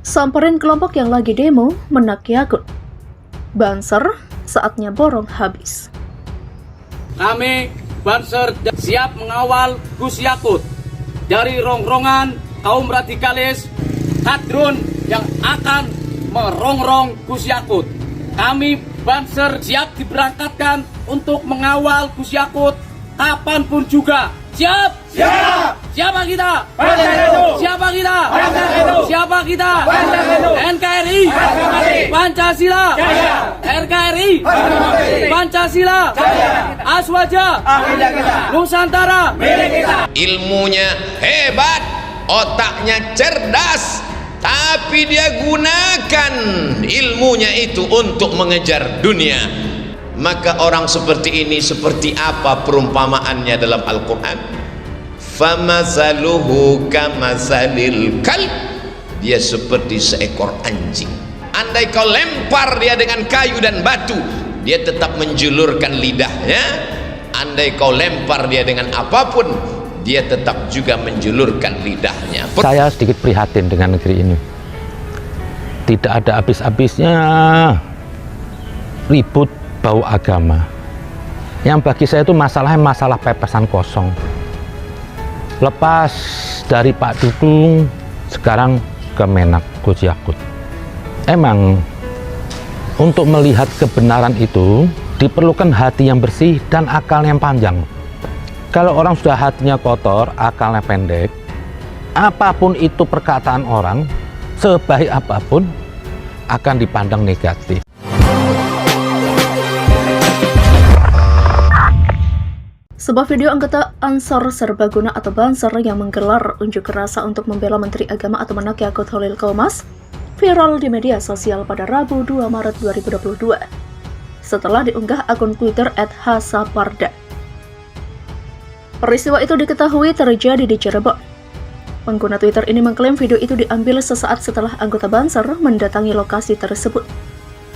Samperin kelompok yang lagi demo, menak Yakut. Banser, saatnya borong habis. Kami Banser siap mengawal Gus Yakut dari rongrongan kaum radikalis hadrun yang akan merongrong Gus Yakut. Kami Banser siap diberangkatkan untuk mengawal Gus Yakut kapanpun juga. Siap? Siap! Siapa kita? Banser. Siapa kita? Banser. Siapa kita? Banser. NKRI, Banser. Pancasila, Jaya. RKRI, Banser. Pancasila, Jaya. Aswaja, Akidah kita. Nusantara, Milik kita. Ilmunya hebat, otaknya cerdas, tapi dia gunakan ilmunya itu untuk mengejar dunia. Maka orang seperti ini seperti apa perumpamaannya dalam Al-Quran? Famasaluhu kamasalil kalb, dia seperti seekor anjing. Andai kau lempar dia dengan kayu dan batu, dia tetap menjulurkan lidahnya. Andai kau lempar dia dengan apapun, dia tetap juga menjulurkan lidahnya. Saya sedikit prihatin dengan negeri ini. Tidak ada habis-habisnya ribut bau agama. Yang bagi saya itu masalahnya masalah pepesan kosong. Lepas dari Pak Dudung, sekarang ke Menak Gus Yakut. Emang untuk melihat kebenaran itu diperlukan hati yang bersih dan akal yang panjang. Kalau orang sudah hatinya kotor, akalnya pendek, apapun itu perkataan orang, sebaik apapun akan dipandang negatif. Sebuah video anggota Ansor Serbaguna atau Banser yang menggelar unjuk rasa untuk membela Menteri Agama atau Menak Yakut Holil Qomas viral di media sosial pada Rabu 2 Maret 2022 setelah diunggah akun Twitter @hasaparda. Peristiwa itu diketahui terjadi di Cirebon. Pengguna Twitter ini mengklaim video itu diambil sesaat setelah anggota Banser mendatangi lokasi tersebut,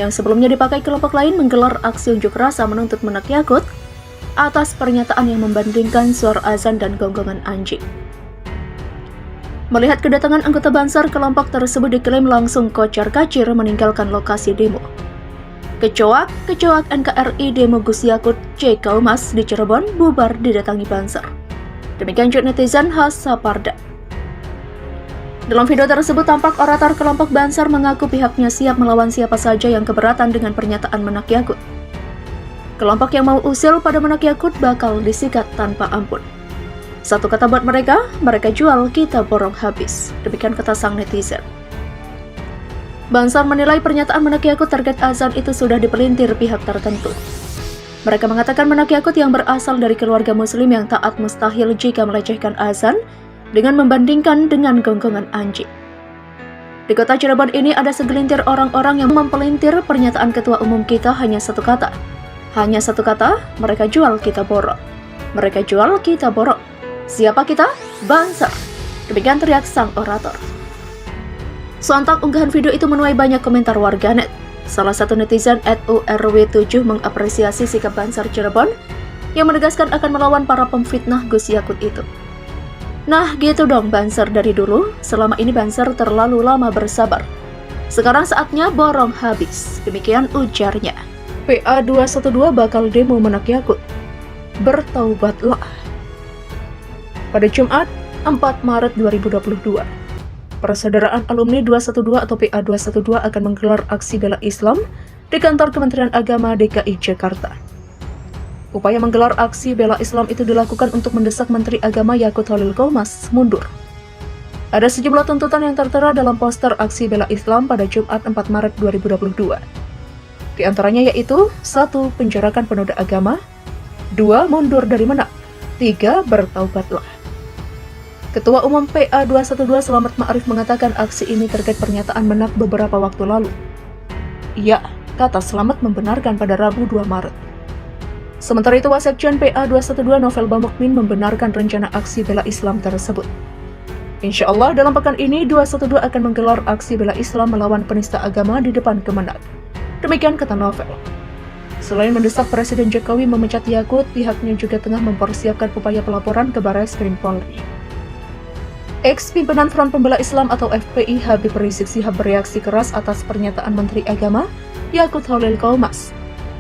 yang sebelumnya dipakai kelompok lain menggelar aksi unjuk rasa menuntut Menak Yakut atas pernyataan yang membandingkan suara azan dan gonggongan anjing. Melihat kedatangan anggota Banser, kelompok tersebut diklaim langsung kocar-kacir meninggalkan lokasi demo. Kecoak NKRI demo Gus Yakut C. Kaumas di Cirebon bubar didatangi Banser. Demikian cut netizen Hasaparda. Dalam video tersebut tampak orator kelompok Banser mengaku pihaknya siap melawan siapa saja yang keberatan dengan pernyataan Menak Yakut. Kelompok yang mau usil pada Menak Yakut bakal disikat tanpa ampun. Satu kata buat mereka jual, kita borong habis. Demikian kata sang netizen. Banser menilai pernyataan Menak Yakut terkait azan itu sudah dipelintir pihak tertentu. Mereka mengatakan Menak Yakut yang berasal dari keluarga muslim yang taat mustahil jika melecehkan azan dengan membandingkan dengan gonggongan anjing. Di kota Cirebon ini ada segelintir orang-orang yang mempelintir pernyataan ketua umum kita hanya satu kata. Hanya satu kata, mereka jual, kita borong. Mereka jual, kita borong. Siapa kita? Banser. Demikian teriak sang orator. Sontak unggahan video itu menuai banyak komentar warganet. Salah satu netizen @urw7 mengapresiasi sikap Banser Cirebon yang menegaskan akan melawan para pemfitnah Gus Yakut itu. Nah gitu dong Banser dari dulu, selama ini Banser terlalu lama bersabar. Sekarang saatnya borong habis. Demikian ujarnya. PA212 bakal demo Menak Yakut. Bertaubatlah. Pada Jumat 4 Maret 2022, Persaudaraan Alumni 212 atau PA212 akan menggelar aksi bela Islam di kantor Kementerian Agama DKI Jakarta. Upaya menggelar aksi bela Islam itu dilakukan untuk mendesak Menteri Agama Yakut Holil Qomas mundur. Ada sejumlah tuntutan yang tertera dalam poster aksi bela Islam pada Jumat 4 Maret 2022. Di antaranya yaitu 1. Penjarakan penoda agama, 2. Mundur dari Menak, 3. Bertaubatlah. Ketua Umum PA212 Slamet Ma'arif mengatakan aksi ini terkait pernyataan Menak beberapa waktu lalu. Ya, kata Slamet membenarkan pada Rabu 2 Maret. Sementara itu Wasekjen PA212 Novel Bamukmin membenarkan rencana aksi bela Islam tersebut. Insya Allah dalam pekan ini 212 akan menggelar aksi bela Islam melawan penista agama di depan Kemenak. Demikian kata Novel. Selain mendesak Presiden Jokowi memecat Yakut, pihaknya juga tengah mempersiapkan upaya pelaporan ke Barreskrim Polri. Ex-pimpinan Front Pembela Islam atau FPI Habib Rizik Syihab bereaksi keras atas pernyataan Menteri Agama Yakut Khalil Qomas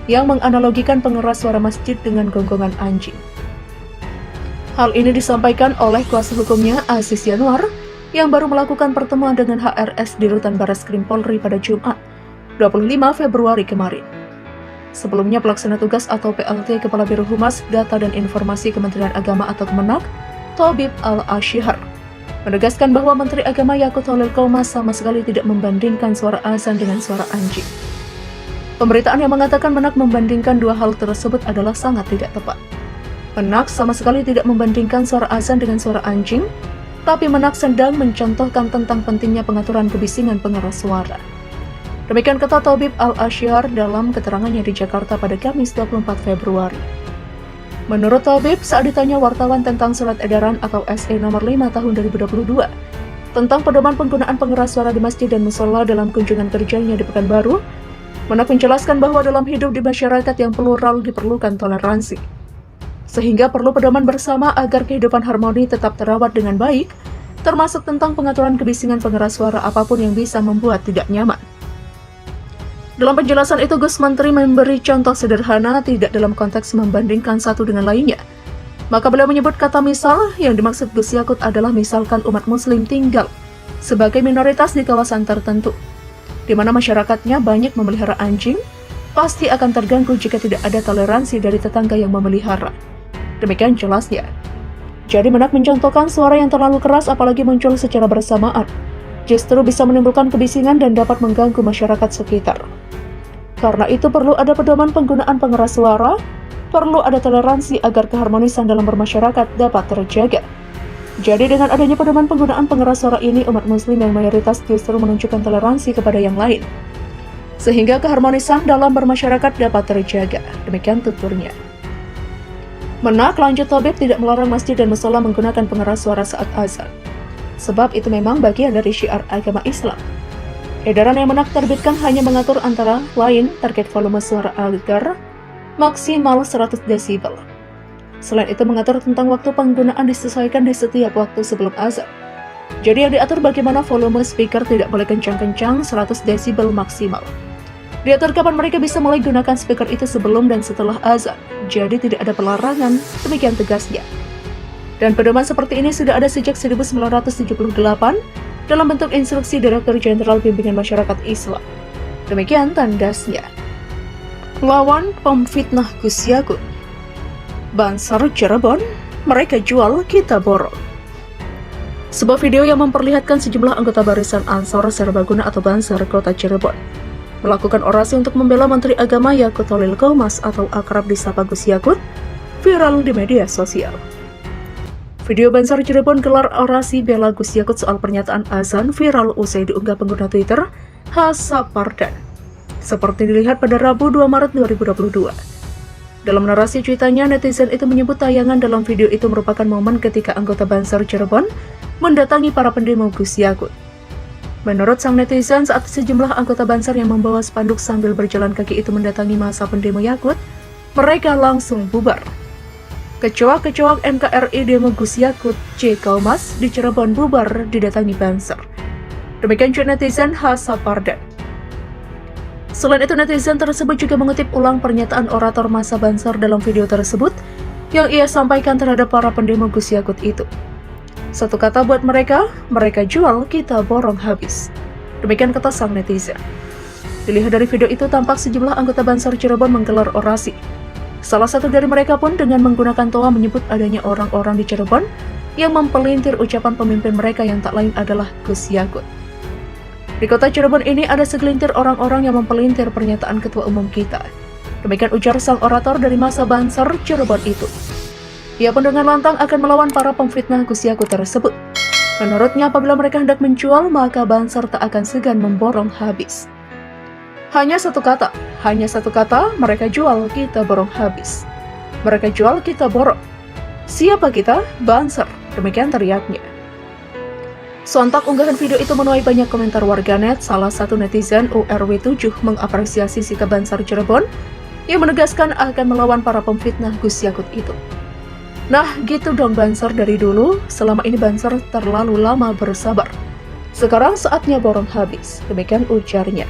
yang menganalogikan pengeras suara masjid dengan gonggongan anjing. Hal ini disampaikan oleh kuasa hukumnya Aziz Yanuar yang baru melakukan pertemuan dengan HRS di Rutan Barreskrim Polri pada Jumat, 25 Februari kemarin. Sebelumnya, pelaksana tugas atau PLT Kepala Biro Humas Data dan Informasi Kementerian Agama atau Kemenak, Thabib Al-Ashihar, menegaskan bahwa Menteri Agama Yakut Khalil Qomas sama sekali tidak membandingkan suara azan dengan suara anjing. Pemberitaan yang mengatakan Menak membandingkan dua hal tersebut adalah sangat tidak tepat. Menak sama sekali tidak membandingkan suara azan dengan suara anjing, tapi Menak sedang mencontohkan tentang pentingnya pengaturan kebisingan pengeras suara. Demikian kata Thabib Al-Ashihar dalam keterangannya di Jakarta pada Kamis 24 Februari. Menurut Thabib, saat ditanya wartawan tentang surat edaran atau SE nomor 5 tahun 2022 tentang pedoman penggunaan pengeras suara di masjid dan musola dalam kunjungan kerjanya di Pekanbaru, Menak menjelaskan bahwa dalam hidup di masyarakat yang plural diperlukan toleransi, sehingga perlu pedoman bersama agar kehidupan harmoni tetap terawat dengan baik, termasuk tentang pengaturan kebisingan pengeras suara apapun yang bisa membuat tidak nyaman. Dalam penjelasan itu, Gus Menteri memberi contoh sederhana tidak dalam konteks membandingkan satu dengan lainnya. Maka beliau menyebut kata misal yang dimaksud Gus Yakut adalah misalkan umat muslim tinggal sebagai minoritas di kawasan tertentu, di mana masyarakatnya banyak memelihara anjing, pasti akan terganggu jika tidak ada toleransi dari tetangga yang memelihara. Demikian jelasnya. Jadi Menak mencontohkan suara yang terlalu keras apalagi muncul secara bersamaan, justru bisa menimbulkan kebisingan dan dapat mengganggu masyarakat sekitar. Karena itu perlu ada pedoman penggunaan pengeras suara, perlu ada toleransi agar keharmonisan dalam bermasyarakat dapat terjaga. Jadi dengan adanya pedoman penggunaan pengeras suara ini, umat muslim yang mayoritas justru menunjukkan toleransi kepada yang lain, sehingga keharmonisan dalam bermasyarakat dapat terjaga. Demikian tuturnya. Menak, lanjut Thabib, tidak melarang masjid dan musola menggunakan pengeras suara saat azan, sebab itu memang bagian dari syiar agama Islam. Edaran yang Menak terbitkan hanya mengatur antara lain terkait volume suara agar maksimal 100 desibel. Selain itu mengatur tentang waktu penggunaan disesuaikan di setiap waktu sebelum azan. Jadi yang diatur bagaimana volume speaker tidak boleh kencang-kencang 100 desibel maksimal. Diatur kapan mereka bisa mulai gunakan speaker itu sebelum dan setelah azan. Jadi tidak ada pelarangan, demikian tegasnya. Dan pedoman seperti ini sudah ada sejak 1978 dalam bentuk instruksi Direktur Jenderal Bimbingan Masyarakat Islam. Demikian tandasnya. Lawan pemfitnah Gus Yakut. Bansar Cirebon, mereka jual, kita borong. Sebuah video yang memperlihatkan sejumlah anggota Barisan Ansor Serbaguna atau Bansar Kota Cirebon melakukan orasi untuk membela Menteri Agama Yakut Khalil Qomas atau akrab disapa Gus Yakut viral di media sosial. Video Bansar Cirebon gelar orasi bela Gus Yakut soal pernyataan azan viral usai diunggah pengguna Twitter Hasapardan, seperti dilihat pada Rabu 2 Maret 2022. Dalam narasi cuitannya, netizen itu menyebut tayangan dalam video itu merupakan momen ketika anggota Bansar Cirebon mendatangi para pendemo Gus Yakut. Menurut sang netizen, saat sejumlah anggota Bansar yang membawa spanduk sambil berjalan kaki itu mendatangi masa pendemo Yakut, mereka langsung bubar. Kecoak-kecoak NKRI demo Gus Yakut C. Qomas di Cirebon bubar didatangi Bansar. Demikian cuit netizen Hasapardan. Selain itu, netizen tersebut juga mengutip ulang pernyataan orator masa Bansar dalam video tersebut yang ia sampaikan terhadap para pendemo Gus Yakut itu. Satu kata buat mereka jual, kita borong habis. Demikian kata sang netizen. Dilihat dari video itu, tampak sejumlah anggota Bansar Cirebon menggelar orasi. Salah satu dari mereka pun dengan menggunakan toa menyebut adanya orang-orang di Cirebon yang mempelintir ucapan pemimpin mereka yang tak lain adalah Gus Yakut. Di kota Cirebon ini ada segelintir orang-orang yang mempelintir pernyataan ketua umum kita. Demikian ujar sang orator dari masa Bansar Cirebon itu. Ia pun dengan lantang akan melawan para pemfitnah Gus Yakut tersebut. Menurutnya, apabila mereka hendak menjual, maka Bansar tak akan segan memborong habis. Hanya satu kata, mereka jual, kita borong habis. Mereka jual, kita borong. Siapa kita? Bansar. Demikian teriaknya. Sontak unggahan video itu menuai banyak komentar warganet. Salah satu netizen URW7 mengapresiasi sikap Bansar Cirebon yang menegaskan akan melawan para pemfitnah Gus Yakut itu. Nah, gitu dong Banser dari dulu. Selama ini Banser terlalu lama bersabar. Sekarang saatnya borong habis. Demikian ujarnya.